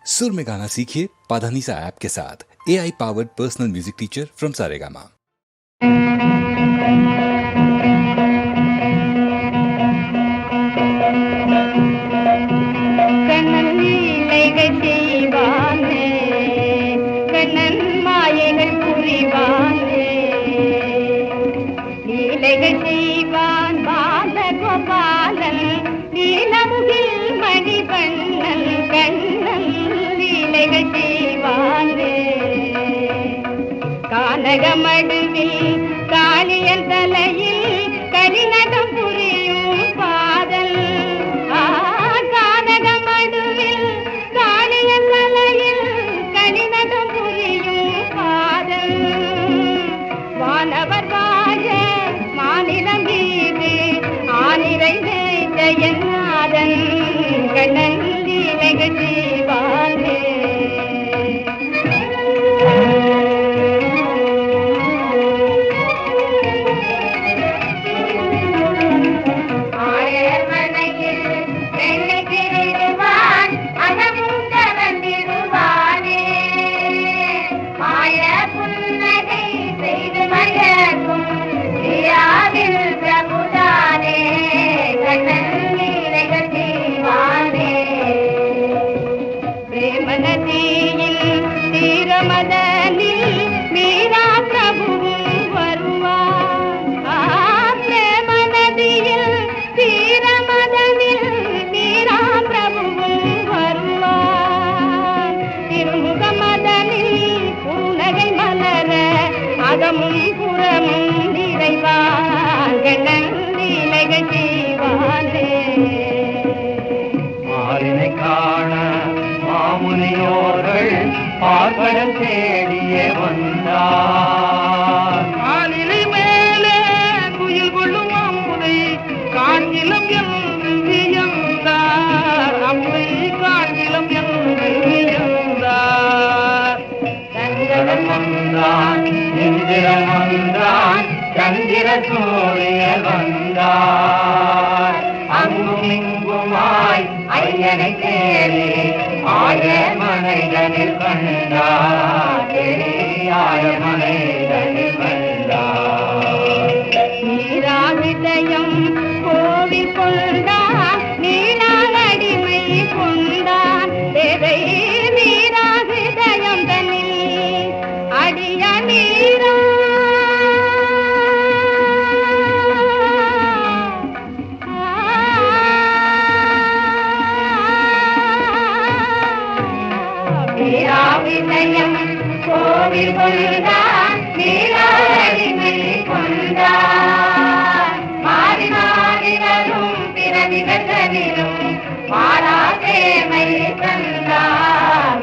सुर में गाना सीखिए पाधानीसा ऐप के साथ। AI powered personal music teacher from Saregama. கானகமடுவில் காளியன் தலையில் கரிநகம் புரியும் பாதல். கானகமடுவில் காளியன் தலையில் கரிநகம் புரியும் பாதல். வானவர் வாழ மாநிலம் மீது ஆனிரைந்து ஜெயநாதன் கண்ணன் லீலைகள் செய்வானே. அகமும் புறமும் நிறைவாக நன்றிலைகள் செய்வானே. மாலினை காண மாமுனியோர்கள் பார்ப்படம் தேடியே வந்தார். மாலினை மேலே குயில் கொள்ளும் அம்முனை காண்கிலம் என்று வியந்தார். அம்மை காண்கிலம் என்று வியந்தார். சங்கடம் வந்தான், இந்திரன் வந்தான், சந்திர சூரிய வந்தார். அங்கும் இங்குமாய் ஐயனை தேடி ஆய மனைதனில் கண்டார். ஆய மனைதனில் கண்டார். நீராவிதயம் கோவில் கொண்டான், நீளால் அடிமை கொண்டான். தேவை நீராவிதயம் தன்னில் அடிய நீரா. நீராவிதயம் கோவில் கொண்டான், நீளால் அடிமை கொண்டான். மாறி மாறி வரும் பிறவிகளிலும் மாறாதேமை தந்தார்.